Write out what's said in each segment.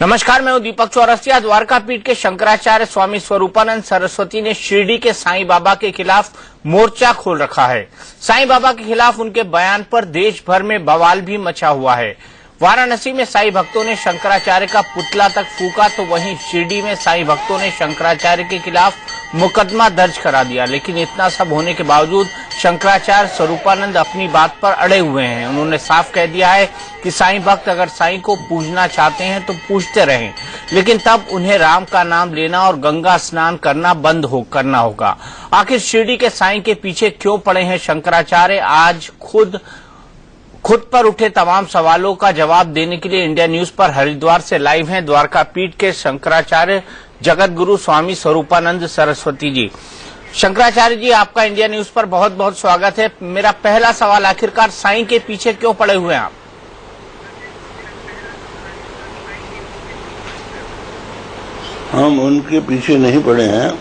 नमस्कार, मैं हूं दीपक चौरसिया। द्वारका पीठ के शंकराचार्य स्वामी स्वरूपानंद सरस्वती ने शिरडी के साईं बाबा के खिलाफ मोर्चा खोल रखा है। साईं बाबा के खिलाफ उनके बयान पर देश भर में बवाल भी मचा हुआ है। वाराणसी में साईं भक्तों ने शंकराचार्य का पुतला तक फूका, तो वहीं शिरडी में साईं भक्तों ने शंकराचार्य के खिलाफ मुकदमा दर्ज करा दिया। लेकिन इतना सब होने के बावजूद शंकराचार्य स्वरूपानंद अपनी बात पर अड़े हुए हैं। उन्होंने साफ कह दिया है कि साईं भक्त अगर साईं को पूजना चाहते हैं तो पूजते रहें, लेकिन तब उन्हें राम का नाम लेना और गंगा स्नान करना बंद करना होगा। आखिर शिरडी के साईं के पीछे क्यों पड़े हैं शंकराचार्य? आज खुद पर उठे तमाम सवालों का जवाब देने के लिए इंडिया न्यूज पर हरिद्वार से लाइव हैं द्वारका पीठ के शंकराचार्य जगत गुरु स्वामी स्वरूपानंद सरस्वती जी। शंकराचार्य जी, आपका इंडिया न्यूज पर बहुत बहुत स्वागत है। मेरा पहला सवाल, आखिरकार साईं के पीछे क्यों पड़े हुए हैं आप? हम उनके पीछे नहीं पड़े हैं।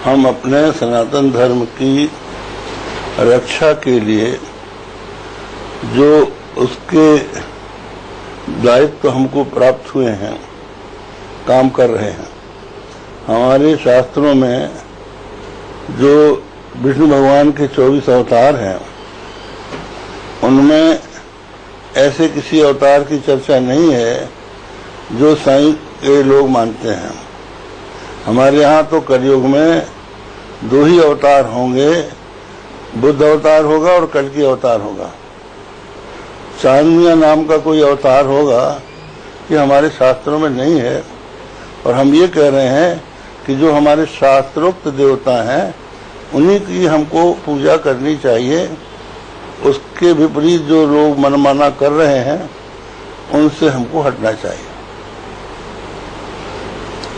हम अपने सनातन धर्म की रक्षा के लिए जो उसके दायित्व हमको प्राप्त हुए हैं, काम कर रहे हैं। हमारे शास्त्रों में जो विष्णु भगवान के 24 अवतार हैं, उनमें ऐसे किसी अवतार की चर्चा नहीं है जो साईं के लोग मानते हैं। हमारे यहाँ तो कलयुग में 2 ही अवतार होंगे, बुद्ध अवतार होगा और कल्कि अवतार होगा। चांद नाम का कोई अवतार होगा कि हमारे शास्त्रों में नहीं है। और हम ये कह रहे हैं कि जो हमारे शास्त्रोक्त देवता हैं, उन्हीं की हमको पूजा करनी चाहिए। उसके विपरीत जो लोग मनमाना कर रहे हैं, उनसे हमको हटना चाहिए।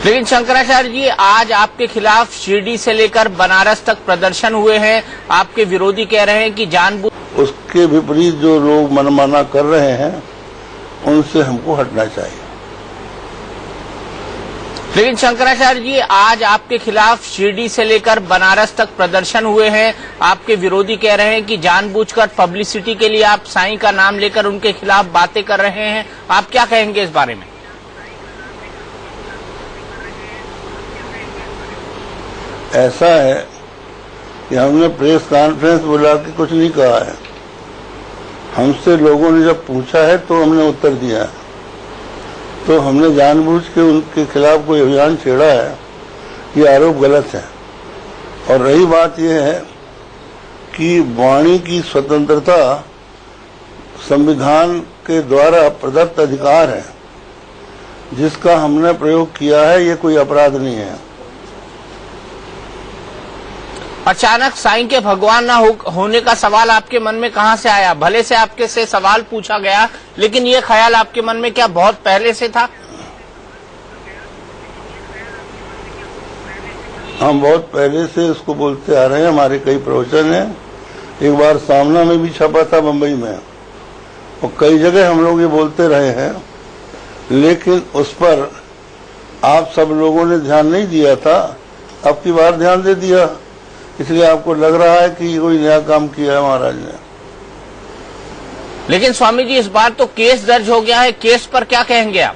लेकिन शंकराचार्य जी, आज आपके खिलाफ शिरडी से लेकर बनारस तक प्रदर्शन हुए हैं। आपके विरोधी कह रहे हैं कि जानबूझ उसके विपरीत जो लोग मनमाना कर रहे हैं, उनसे हमको हटना चाहिए। लेकिन शंकराचार्य जी, आज आपके खिलाफ शिरडी से लेकर बनारस तक प्रदर्शन हुए हैं। आपके विरोधी कह रहे हैं कि जानबूझकर पब्लिसिटी के लिए आप साईं का नाम लेकर उनके खिलाफ बातें कर रहे हैं। आप क्या कहेंगे इस बारे में? ऐसा है कि हमने प्रेस कॉन्फ्रेंस बुला के कुछ नहीं कहा है। हमसे लोगों ने जब पूछा है तो हमने उत्तर दिया है। तो हमने जानबूझ के उनके खिलाफ कोई अभियान छेड़ा है, ये आरोप गलत है। और रही बात यह है कि वाणी की स्वतंत्रता संविधान के द्वारा प्रदत्त अधिकार है, जिसका हमने प्रयोग किया है। ये कोई अपराध नहीं है। अचानक साईं के भगवान न होने का सवाल आपके मन में कहां से आया? भले से आपके से सवाल पूछा गया, लेकिन ये ख्याल आपके मन में क्या बहुत पहले से था? हम बहुत पहले से इसको बोलते आ रहे हैं। हमारे कई प्रवचन हैं। एक बार सामना में भी छपा था, बंबई में, और कई जगह हम लोग ये बोलते रहे हैं। लेकिन उस पर आप सब लोगों ने ध्यान नहीं दिया था। अब की बार ध्यान दे दिया, इसलिए आपको लग रहा है कि कोई नया काम किया है महाराज ने। लेकिन स्वामी जी, इस बार तो केस दर्ज हो गया है। केस पर क्या कहेंगे आप?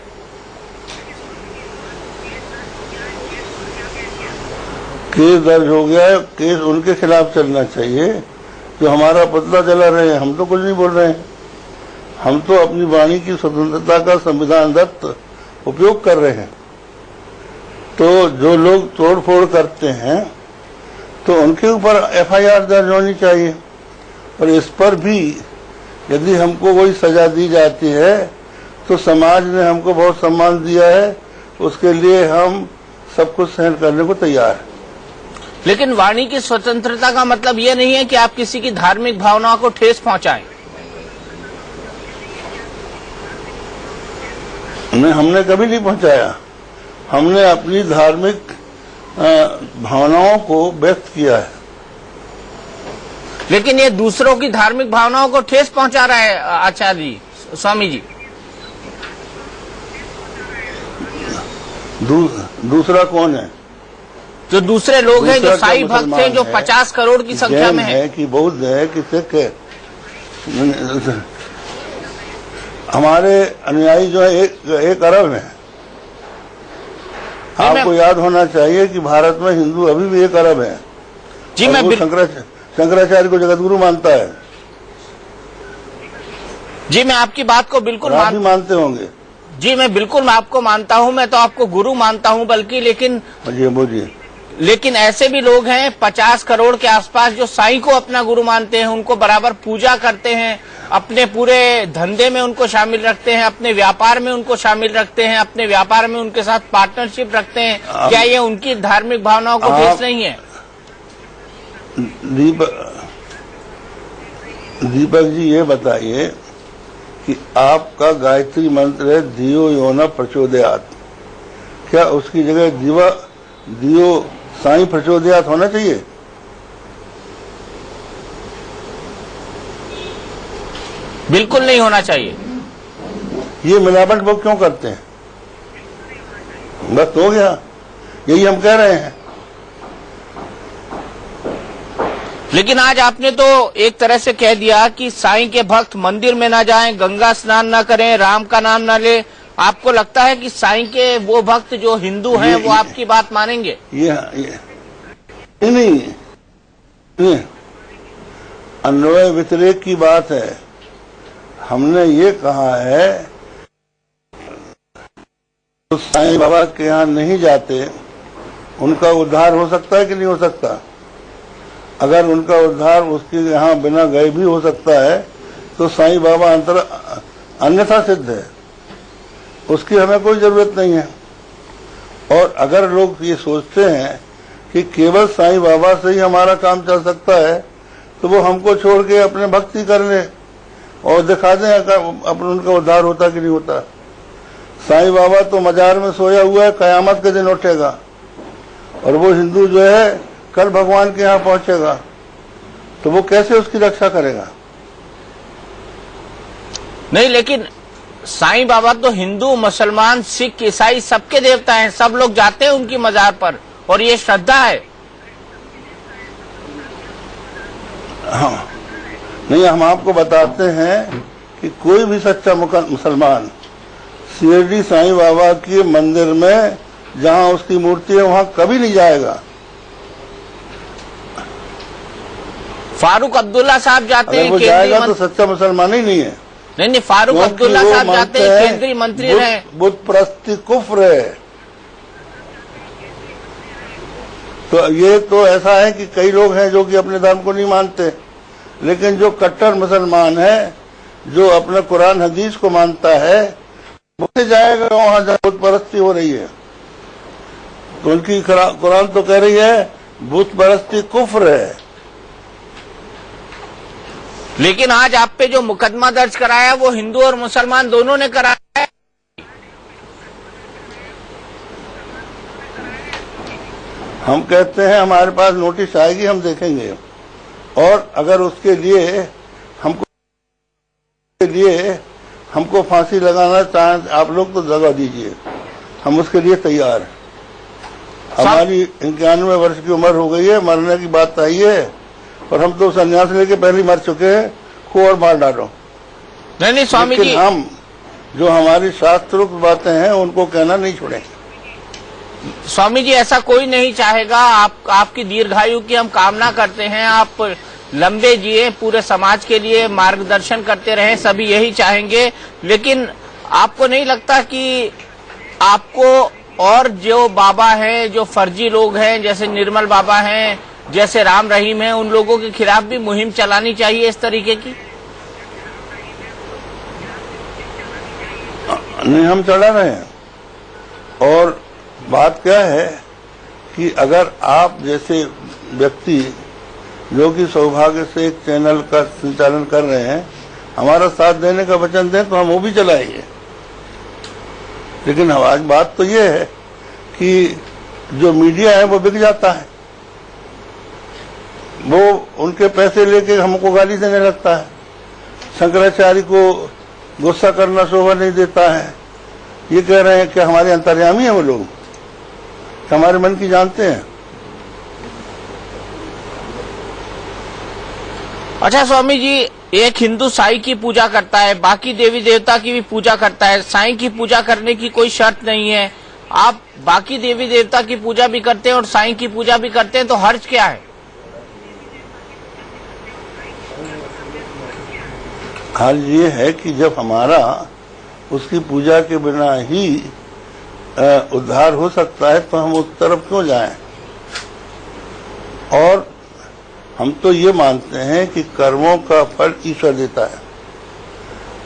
केस दर्ज हो गया है। केस उनके खिलाफ चलना चाहिए जो हमारा पुतला जला रहे हैं। हम तो कुछ नहीं बोल रहे हैं। हम तो अपनी वाणी की स्वतंत्रता का संविधान दत्त उपयोग कर रहे हैं। तो जो लोग तोड़फोड़ करते हैं, तो उनके ऊपर एफआईआर दर्ज होनी चाहिए। और इस पर भी यदि हमको कोई सजा दी जाती है, तो समाज ने हमको बहुत सम्मान दिया है, उसके लिए हम सब कुछ सहन करने को तैयार हैं। लेकिन वाणी की स्वतंत्रता का मतलब ये नहीं है कि आप किसी की धार्मिक भावनाओं को ठेस पहुंचाएं। हमने कभी नहीं पहुंचाया। हमने अपनी धार्मिक भावनाओं को व्यक्त किया है। लेकिन ये दूसरों की धार्मिक भावनाओं को ठेस पहुंचा रहा है आचार्य जी, स्वामी जी। दूसरा कौन है? जो दूसरे लोग हैं, जो साईं भक्त हैं, जो 50 करोड़ की संख्या में है। कि बौद्ध है कि सिख है। हमारे अनुयायी जो है 1 अरब है। आपको याद होना चाहिए कि भारत में हिंदू अभी भी 1 अरब है। जी, मैं शंकराचार्य को जगतगुरु मानता है। जी, मैं आपकी बात को बिल्कुल आप भी मानते होंगे। जी, मैं बिल्कुल आपको मानता हूं, मैं तो आपको गुरु मानता हूं बल्कि, लेकिन ऐसे भी लोग हैं 50 करोड़ के आसपास जो साईं को अपना गुरु मानते हैं, उनको बराबर पूजा करते हैं, अपने पूरे धंधे में उनको शामिल रखते हैं, अपने व्यापार में उनको शामिल रखते हैं, अपने व्यापार में उनके साथ पार्टनरशिप रखते हैं। क्या ये उनकी धार्मिक भावनाओं को ठेस नहीं है? दीपक जी, ये बताइए कि आपका गायत्री मंत्र है धियो यो न प्रचोदयात्, क्या उसकी जगह दियो साईं प्रचोदयात् होना चाहिए? बिल्कुल नहीं होना चाहिए। ये मिलावट वो क्यों करते हैं? बस हो गया, यही हम कह रहे हैं। लेकिन आज आपने तो एक तरह से कह दिया कि साईं के भक्त मंदिर में ना जाएं, गंगा स्नान ना करें, राम का नाम ना ले। आपको लगता है कि साईं के वो भक्त जो हिंदू हैं वो आपकी बात मानेंगे? नहीं, अन्वय व्यतिरेक की बात है। हमने ये कहा है तो साईं बाबा के यहाँ नहीं जाते, उनका उद्धार हो सकता है कि नहीं हो सकता? अगर उनका उद्धार उसके यहाँ बिना गए भी हो सकता है तो साईं बाबा अन्यथा सिद्ध है, उसकी हमें कोई जरूरत नहीं है। और अगर लोग ये सोचते हैं कि केवल साईं बाबा से ही हमारा काम चल सकता है तो वो हमको छोड़ के अपने भक्ति कर ले और दिखा दें अपने उनका उद्धार होता कि नहीं होता। साईं बाबा तो मजार में सोया हुआ है, कयामत के दिन उठेगा, और वो हिंदू जो है कल भगवान के यहाँ पहुंचेगा, तो वो कैसे उसकी रक्षा करेगा? नहीं, लेकिन साईं बाबा तो हिंदू, मुसलमान, सिख, ईसाई सबके देवता हैं, सब लोग जाते हैं उनकी मजार पर और ये श्रद्धा है। हाँ, नहीं, हम आपको बताते हैं कि कोई भी सच्चा मुसलमान शिरडी साईं बाबा के मंदिर में जहां उसकी मूर्ति है वहां कभी नहीं जाएगा। फारूक अब्दुल्ला साहब जाते हैं, वो जाएगा तो सच्चा मुसलमान ही नहीं है। नहीं, फारूक अब्दुल्ला साहब जाते हैं, केंद्रीय मंत्री रहे। बुत परस्ती कुफ्र है। तो ये तो ऐसा है कि कई लोग हैं जो कि अपने धर्म को नहीं मानते, लेकिन जो कट्टर मुसलमान है, जो अपने कुरान हदीस को मानता है, वो जाएगा वहां जहां बुत परस्ती हो रही है। तो उनकी कुरान तो कह रही है बुत परस्ती कुफ्र है। लेकिन आज आप पे जो मुकदमा दर्ज कराया वो हिंदू और मुसलमान दोनों ने कराया है। हम कहते हैं हमारे पास नोटिस आएगी, हम देखेंगे, और अगर उसके लिए हमको फांसी लगाना चाहें आप लोग तो लगा दीजिए, हम उसके लिए तैयार हैं। हमारी 91 वर्ष की उम्र हो गई है, मरने की बात आई है, और हम तो संन्यास लेके पहले मर चुके हैं, खो और मार डालो। नहीं स्वामी जी, हम जो हमारी शास्त्रोक्त बातें हैं उनको कहना नहीं छोड़ेंगे। स्वामी जी, ऐसा कोई नहीं चाहेगा। आपकी दीर्घायु की हम कामना करते हैं, आप लंबे जिए, पूरे समाज के लिए मार्गदर्शन करते रहें, सभी यही चाहेंगे। लेकिन आपको नहीं लगता कि आपको और जो बाबा हैं, जो फर्जी लोग हैं, जैसे निर्मल बाबा हैं, जैसे राम रहीम हैं, उन लोगों के खिलाफ भी मुहिम चलानी चाहिए इस तरीके की? नहीं, हम चला रहे हैं। और बात क्या है कि अगर आप जैसे व्यक्ति जो कि सौभाग्य से एक चैनल का संचालन कर रहे हैं, हमारा साथ देने का वचन दें तो हम वो भी चलाएंगे। लेकिन आज बात तो ये है कि जो मीडिया है वो बिक जाता है, वो उनके पैसे लेके हमको गाली देने लगता है। शंकराचार्य को गुस्सा करना शोभा नहीं देता है। ये कह रहे हैं कि हमारे अंतर्यामी हैं वो लोग, हमारे मन की जानते हैं। अच्छा स्वामी जी, एक हिंदू साईं की पूजा करता है, बाकी देवी देवता की भी पूजा करता है। साईं की पूजा करने की कोई शर्त नहीं है। आप बाकी देवी देवता की पूजा भी करते हैं और साईं की पूजा भी करते हैं, तो हर्ज क्या है? हर्ज ये है कि जब हमारा उसकी पूजा के बिना ही उद्धार हो सकता है तो हम उस तरफ क्यों जाएं? और हम तो ये मानते हैं कि कर्मों का फल ईश्वर देता है,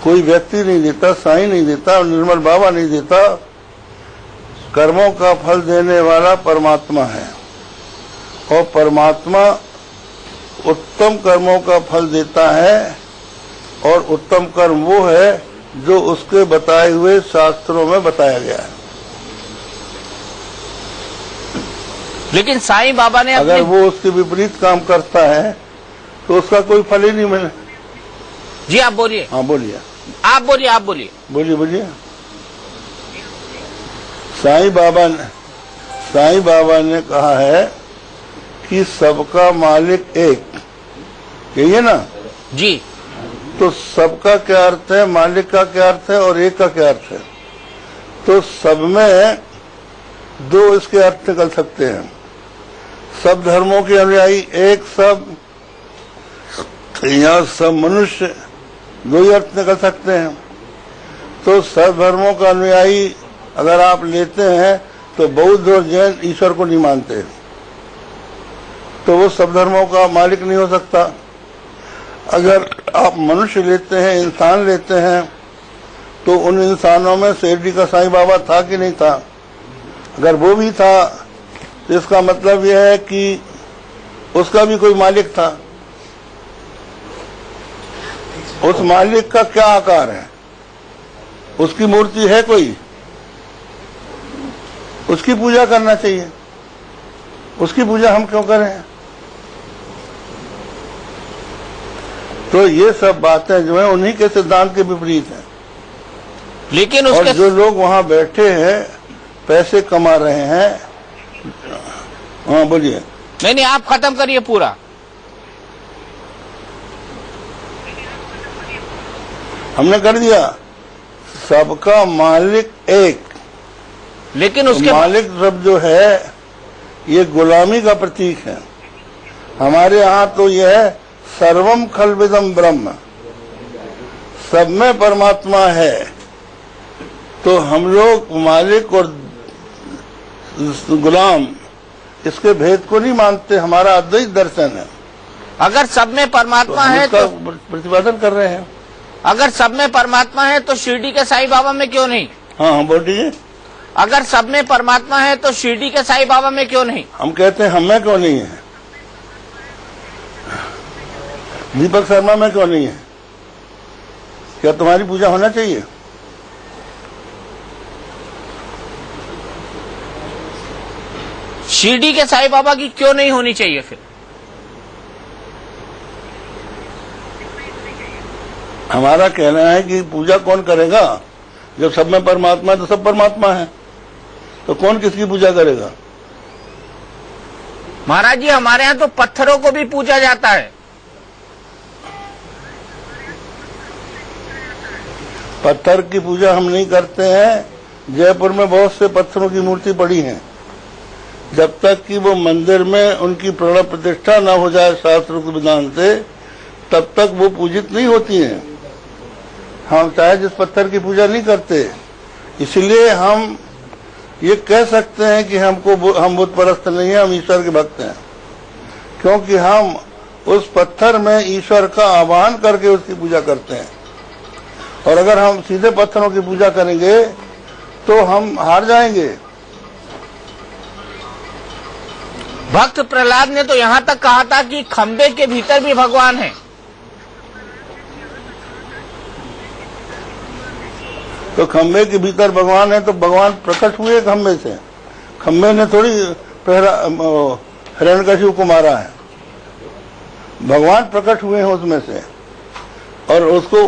कोई व्यक्ति नहीं देता, साईं नहीं देता, निर्मल बाबा नहीं देता। कर्मों का फल देने वाला परमात्मा है और परमात्मा उत्तम कर्मों का फल देता है और उत्तम कर्म वो है जो उसके बताए हुए शास्त्रों में बताया गया है। लेकिन साईं बाबा ने अगर वो उसके विपरीत काम करता है तो उसका कोई फल ही नहीं मिले। जी आप बोलिए। हाँ बोलिए। आप बोलिए। बोलिए। साईं बाबा ने कहा है कि सबका मालिक एक, यही है ना? जी। तो सबका क्या अर्थ है, मालिक का क्या अर्थ है और एक का क्या अर्थ है? तो सब में दो इसके अर्थ निकल सकते हैं। सब धर्मों के अनुयायी एक, सब या सब मनुष्य, दो ही अर्थ निकल सकते हैं। तो सब धर्मों का अनुयायी अगर आप लेते हैं तो बौद्ध और जैन ईश्वर को नहीं मानते, तो वो सब धर्मों का मालिक नहीं हो सकता। अगर आप मनुष्य लेते हैं, इंसान लेते हैं, तो उन इंसानों में शिरडी का साईं बाबा था कि नहीं था? अगर वो भी था तो इसका मतलब यह है कि उसका भी कोई मालिक था। उस मालिक का क्या आकार है? उसकी मूर्ति है कोई? उसकी पूजा करना चाहिए। उसकी पूजा हम क्यों करें? तो ये सब बातें जो है उन्हीं के सिद्धांत के विपरीत हैं। लेकिन और जो लोग वहां बैठे हैं पैसे कमा रहे हैं। हाँ बोलिए। नहीं, आप खत्म करिए पूरा। हमने कर दिया। सबका मालिक एक, लेकिन उसके मालिक शब्द जो है ये गुलामी का प्रतीक है। हमारे यहाँ तो यह है सर्वम खल्विदम ब्रह्म, सब में परमात्मा है। तो हम लोग मालिक और गुलाम इसके भेद को नहीं मानते। हमारा अद्वैत दर्शन है। अगर सब में परमात्मा है तो प्रतिपादन कर रहे हैं। अगर सब में परमात्मा है तो शिरडी के साईं बाबा में क्यों नहीं? हाँ बोलिए। अगर सब में परमात्मा है तो शिरडी के साईं बाबा में क्यों नहीं? हम कहते हैं हमें क्यों नहीं है? दीपक शर्मा में क्यों नहीं है? क्या तुम्हारी पूजा होना चाहिए? शिरडी के साईं बाबा की क्यों नहीं होनी चाहिए फिर? हमारा कहना है कि पूजा कौन करेगा? जब सब में परमात्मा है तो सब परमात्मा है, तो कौन किसकी पूजा करेगा? महाराज जी, हमारे यहाँ तो पत्थरों को भी पूजा जाता है। पत्थर की पूजा हम नहीं करते हैं। जयपुर में बहुत से पत्थरों की मूर्ति पड़ी है। जब तक कि वो मंदिर में उनकी प्रण प्रतिष्ठा न हो जाए शास्त्र के विधान से, तब तक वो पूजित नहीं होती हैं। हम चाहे जिस पत्थर की पूजा नहीं करते, इसलिए हम ये कह सकते हैं कि हम बुत परस्त नहीं है, हम ईश्वर के भक्त हैं, क्योंकि हम उस पत्थर में ईश्वर का आह्वान करके उसकी पूजा करते हैं। और अगर हम सीधे पत्थरों की पूजा करेंगे तो हम हार जाएंगे। भक्त प्रहलाद ने तो यहाँ तक कहा था कि खंबे के भीतर भी भगवान है। तो खंबे के भीतर भगवान है तो भगवान प्रकट हुए खंबे से। खंबे ने थोड़ी हिरण्यकशिपु को मारा है, भगवान प्रकट हुए हैं उसमें से और उसको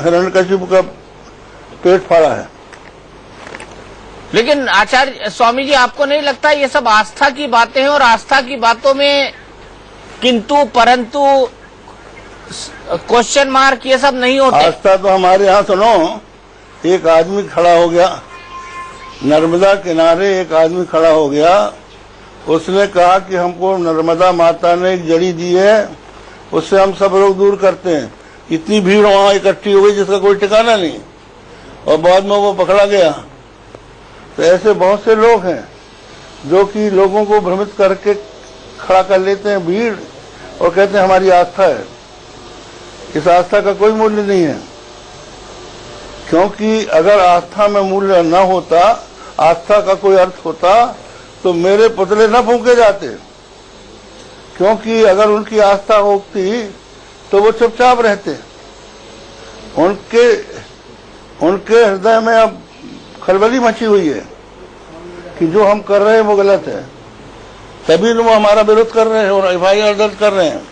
हिरण्यकशिपु का पेट फाड़ा है। लेकिन आचार्य स्वामी जी, आपको नहीं लगता ये सब आस्था की बातें हैं और आस्था की बातों में किंतु परंतु क्वेश्चन मार्क ये सब नहीं होते। आस्था तो हमारे यहाँ सुनो, एक आदमी खड़ा हो गया नर्मदा किनारे, एक आदमी खड़ा हो गया, उसने कहा कि हमको नर्मदा माता ने एक जड़ी दी है, उससे हम सब रोग दूर करते हैं। इतनी भीड़ वहां इकट्ठी हो गई जिसका कोई ठिकाना नहीं, और बाद में वो पकड़ा गया। तो ऐसे बहुत से लोग हैं जो कि लोगों को भ्रमित करके खड़ा कर लेते हैं भीड़, और कहते हैं हमारी आस्था है। इस आस्था का कोई मूल्य नहीं है, क्योंकि अगर आस्था में मूल्य न होता, आस्था का कोई अर्थ होता, तो मेरे पुतले न फूंके जाते। क्योंकि अगर उनकी आस्था होती तो वो चुपचाप रहते। उनके हृदय में अब खलबली मची हुई है कि जो हम कर रहे हैं वो गलत है, तभी वो हमारा विरोध कर रहे हैं और FIR दर्ज कर रहे हैं।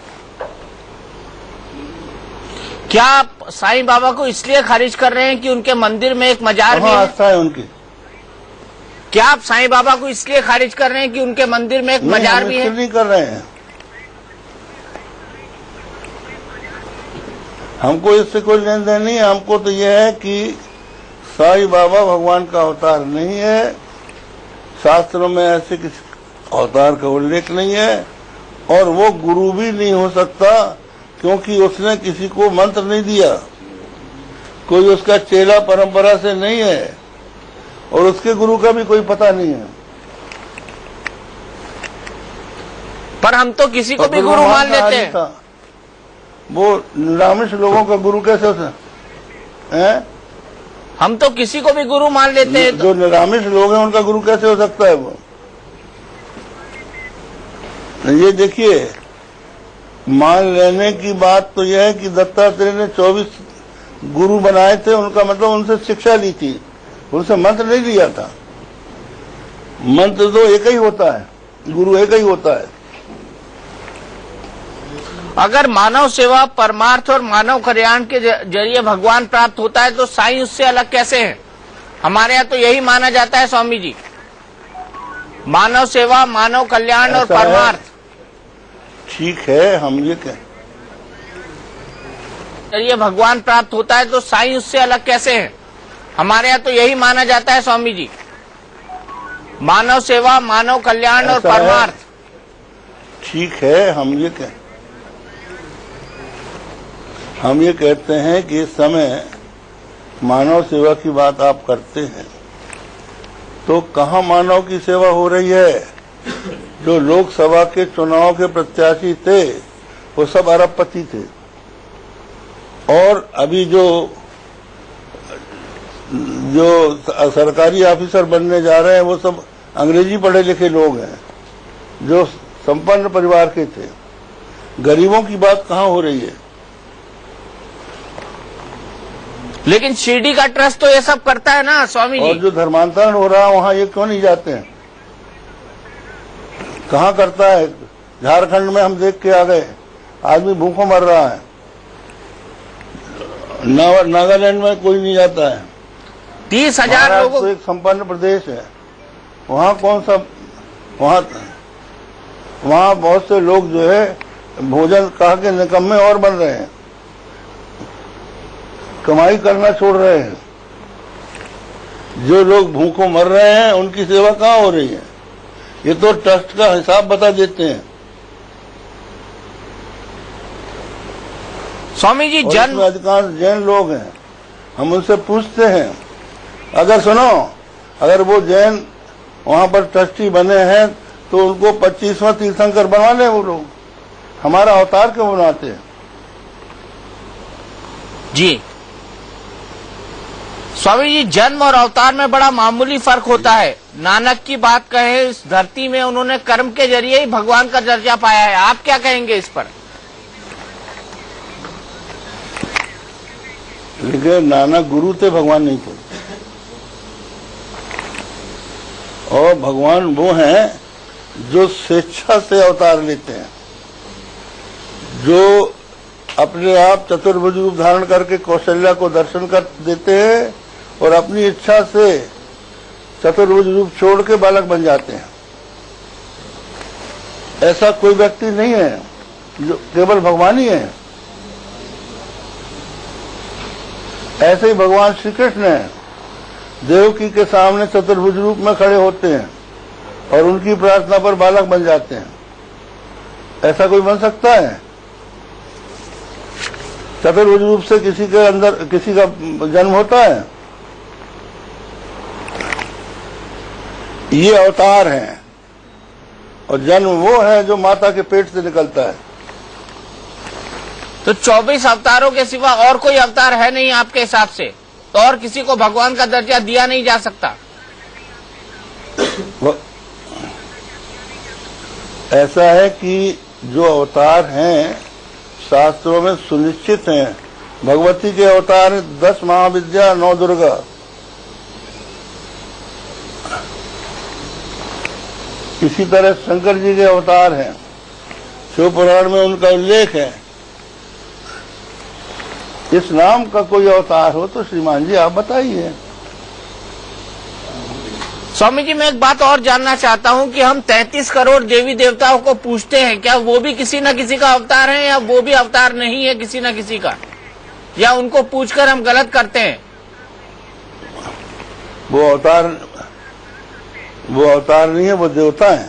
क्या आप साईं बाबा को इसलिए खारिज कर रहे हैं कि उनके मंदिर में एक मजार भी है? आस्था है उनकी। क्या आप साईं बाबा को इसलिए खारिज कर रहे हैं कि उनके मंदिर में एक मजार भी है? नहीं कर रहे हैं, हमको इससे कोई लेन देन नहीं है। हमको तो यह है कि साईं बाबा भगवान का अवतार नहीं है, शास्त्रों में ऐसे किसी अवतार का उल्लेख नहीं है, और वो गुरु भी नहीं हो सकता, क्योंकि उसने किसी को मंत्र नहीं दिया, कोई उसका चेला परंपरा से नहीं है, और उसके गुरु का भी कोई पता नहीं है। पर हम तो किसी को भी गुरु मान लेते हैं। वो निरामिष लोगों का गुरु कैसे है? हम तो किसी को भी गुरु मान लेते हैं। जो निरामिष लोग हैं उनका गुरु कैसे हो सकता है वो? ये देखिए, मान लेने की बात तो यह है कि दत्तात्रेय ने 24 गुरु बनाए थे, उनका मतलब उनसे शिक्षा ली थी, उनसे मंत्र नहीं लिया था। मंत्र तो एक ही होता है, गुरु एक ही होता है। अगर मानव सेवा, परमार्थ और मानव कल्याण के जरिए भगवान प्राप्त होता है तो साईं उससे अलग कैसे हैं? हमारे यहाँ तो यही माना जाता है स्वामी जी, मानव सेवा, मानव कल्याण और परमार्थ। ठीक है, हम ये कहें जरिए भगवान प्राप्त होता है तो साईं उससे अलग कैसे हैं? हमारे यहाँ तो यही माना जाता है स्वामी जी, मानव सेवा, मानव कल्याण और परमार्थ। ठीक है, हम ये कहते हैं कि इस समय मानव सेवा की बात आप करते हैं, तो कहाँ मानव की सेवा हो रही है? जो लोकसभा के चुनाव के प्रत्याशी थे वो सब अरबपति थे, और अभी जो सरकारी ऑफिसर बनने जा रहे हैं वो सब अंग्रेजी पढ़े लिखे लोग हैं, जो संपन्न परिवार के थे। गरीबों की बात कहाँ हो रही है? लेकिन शिरडी का ट्रस्ट तो ये सब करता है ना स्वामी जी। और जो धर्मांतरण हो रहा है वहाँ ये क्यों नहीं जाते हैं? कहाँ करता है? झारखंड में हम देख के आ गए, आदमी भूखों मर रहा है। नागालैंड में कोई नहीं जाता है। 30,000 लोगों। तो एक संपन्न प्रदेश है, वहाँ कौन सा, वहाँ बहुत से लोग जो है भोजन कहा के निकम्मे और बन रहे हैं, कमाई करना छोड़ रहे हैं। जो लोग भूखों मर रहे हैं उनकी सेवा कहाँ हो रही है? ये तो ट्रस्ट का हिसाब बता देते हैं। स्वामी जी, जन्म अधिकांश जैन लोग हैं, हम उनसे पूछते हैं, अगर वो जैन वहां पर ट्रस्टी बने हैं तो उनको 25वां तीर्थंकर बनवा ले। वो लोग हमारा अवतार क्यों बनाते हैं? जी स्वामी जी, जन्म और अवतार में बड़ा मामूली फर्क होता है। नानक की बात कहें, इस धरती में उन्होंने कर्म के जरिए ही भगवान का दर्जा पाया है। आप क्या कहेंगे इस पर? लेकिन नानक गुरु थे, भगवान नहीं थे। और भगवान वो हैं जो स्वेच्छा से अवतार लेते हैं, जो अपने आप चतुर्भुज रूप धारण करके कौशल्या को दर्शन कर देते हैं और अपनी इच्छा से चतुर्भुज रूप छोड़ के बालक बन जाते हैं। ऐसा कोई व्यक्ति नहीं है, जो केवल भगवान ही है। ऐसे ही भगवान श्री कृष्ण हैं, देवकी के सामने चतुर्भुज रूप में खड़े होते हैं और उनकी प्रार्थना पर बालक बन जाते हैं। ऐसा कोई बन सकता है? चतुर्भुज रूप से किसी के अंदर किसी का जन्म होता है? ये अवतार हैं और जन्म वो है जो माता के पेट से निकलता है। तो 24 अवतारों के सिवा और कोई अवतार है नहीं आपके हिसाब से? तो और किसी को भगवान का दर्जा दिया नहीं जा सकता? ऐसा है कि जो अवतार हैं शास्त्रों में सुनिश्चित हैं। भगवती के अवतार 10 महाविद्या 9 दुर्गा। इसी तरह शंकर जी के अवतार हैं, शिव पुराण में उनका उल्लेख है। इस नाम का कोई अवतार हो तो श्रीमान जी आप बताइए। स्वामी जी, मैं एक बात और जानना चाहता हूं कि हम 33 करोड़ देवी देवताओं को पूजते हैं, क्या वो भी किसी न किसी का अवतार है या वो भी अवतार नहीं है किसी न किसी का, या उनको पूछकर हम गलत करते हैं? वो अवतार नहीं है, वो देवता है।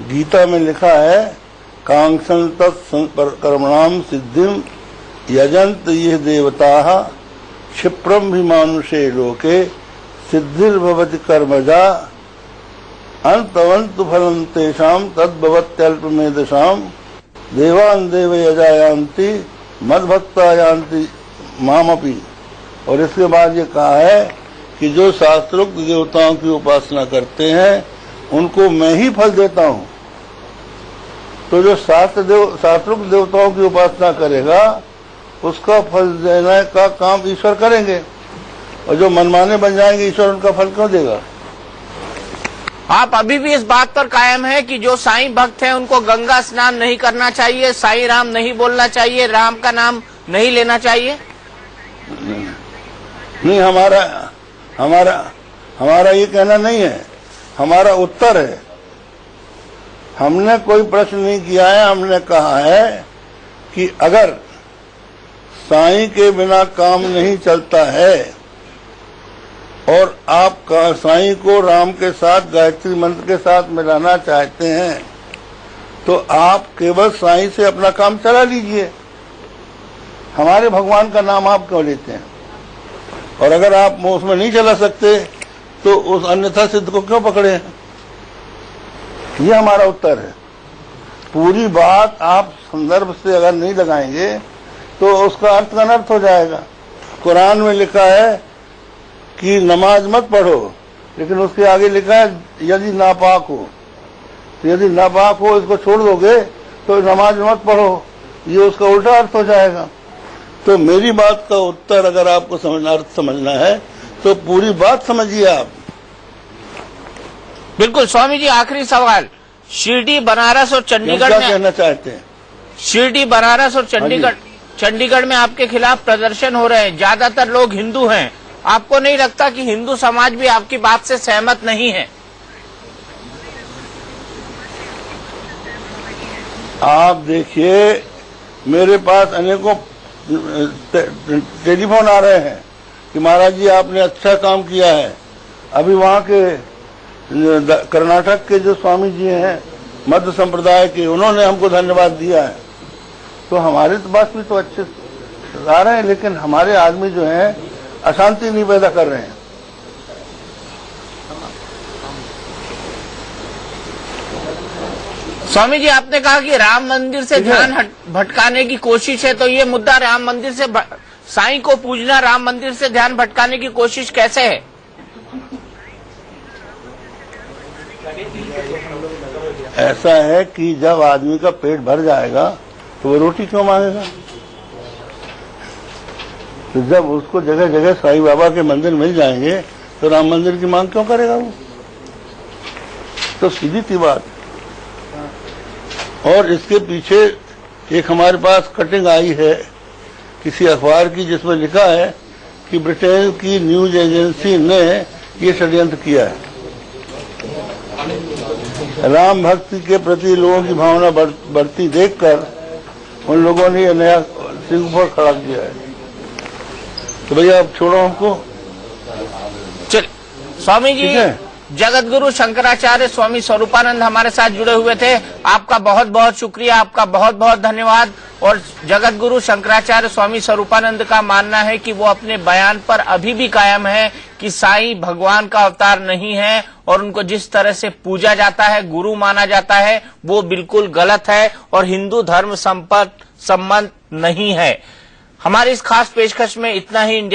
गीता में लिखा है, कांक्षन तत्कर्मणाम सिद्धिम यजंत ये देवता क्षिप्रम भी मानुषे लोके सिद्धिर्भवति कर्मजा अंतवंतु फलं तेषाम तद्भवत्यल्पमेधसाम देवान देव यजायांति मद्भक्ता यान्ति मामपि। और इसके बाद ये कहा है कि जो शास्त्रोक्त देवताओं की उपासना करते हैं उनको मैं ही फल देता हूँ। तो जो शास्त्रोक्त देवताओं की उपासना करेगा उसका फल देने का काम ईश्वर करेंगे, और जो मनमाने बन जाएंगे ईश्वर उनका फल क्यों देगा? आप अभी भी इस बात पर कायम है कि जो साईं भक्त हैं उनको गंगा स्नान नहीं करना चाहिए, साईं राम नहीं बोलना चाहिए, राम का नाम नहीं लेना चाहिए? नहीं, हमारा ये कहना नहीं है, हमारा उत्तर है। हमने कोई प्रश्न नहीं किया है, हमने कहा है कि अगर साईं के बिना काम नहीं चलता है और आप साईं को राम के साथ गायत्री मंत्र के साथ मिलाना चाहते हैं तो आप केवल साईं से अपना काम चला लीजिए। हमारे भगवान का नाम आप क्यों लेते हैं? और अगर आप उसमें नहीं चला सकते तो उस अन्यथा सिद्ध को क्यों पकड़े हैं? ये हमारा उत्तर है। पूरी बात आप संदर्भ से अगर नहीं लगाएंगे तो उसका अर्थ अनर्थ हो जाएगा। कुरान में लिखा है कि नमाज मत पढ़ो, लेकिन उसके आगे लिखा है यदि नापाक हो। तो यदि नापाक हो इसको छोड़ दोगे तो नमाज मत पढ़ो, ये उसका उल्टा अर्थ हो जाएगा। तो मेरी बात का उत्तर अगर आपको अर्थ समझना है तो पूरी बात समझिए आप। बिल्कुल स्वामी जी, आखिरी सवाल, शिरडी बनारस और चंडीगढ़ क्या में कहना चाहते हैं? शिरडी बनारस और चंडीगढ़ में आपके खिलाफ प्रदर्शन हो रहे हैं, ज्यादातर लोग हिंदू हैं। आपको नहीं लगता कि हिंदू समाज भी आपकी बात से सहमत नहीं है? आप देखिए, मेरे पास अनेकों टेलीफोन आ रहे हैं कि महाराज जी आपने अच्छा काम किया है। अभी वहाँ के कर्नाटक के जो स्वामी जी हैं मध्य संप्रदाय के, उन्होंने हमको धन्यवाद दिया है। तो हमारे तो बात भी तो अच्छे आ रहे हैं, लेकिन हमारे आदमी जो हैं अशांति नहीं पैदा कर रहे हैं। स्वामी जी, आपने कहा कि राम मंदिर से ध्यान भटकाने की कोशिश है, तो ये मुद्दा राम मंदिर से साईं को पूजना राम मंदिर से ध्यान भटकाने की कोशिश कैसे है? ऐसा है कि जब आदमी का पेट भर जाएगा तो वो रोटी क्यों मांगेगा? तो जब उसको जगह जगह साईं बाबा के मंदिर मिल जाएंगे तो राम मंदिर की मांग क्यों करेगा वो? तो सीधी सी बात। और इसके पीछे एक हमारे पास कटिंग आई है किसी अखबार की, जिसमें लिखा है कि ब्रिटेन की न्यूज एजेंसी ने ये षड्यंत्र किया है। राम भक्ति के प्रति लोगों की भावना बढ़ती देखकर उन लोगों ने यह नया सिंह पर खड़ा किया है। तो भैया आप छोड़ो हमको। चल स्वामी जी, ठीक है। जगत गुरु शंकराचार्य स्वामी स्वरूपानंद हमारे साथ जुड़े हुए थे। आपका बहुत बहुत शुक्रिया, आपका बहुत बहुत धन्यवाद। और जगत गुरु शंकराचार्य स्वामी स्वरूपानंद का मानना है कि वो अपने बयान पर अभी भी कायम है कि साईं भगवान का अवतार नहीं है और उनको जिस तरह से पूजा जाता है, गुरु माना जाता है, वो बिल्कुल गलत है और हिंदू धर्म संबंध नहीं है। हमारी इस खास पेशकश में इतना ही। इंडिया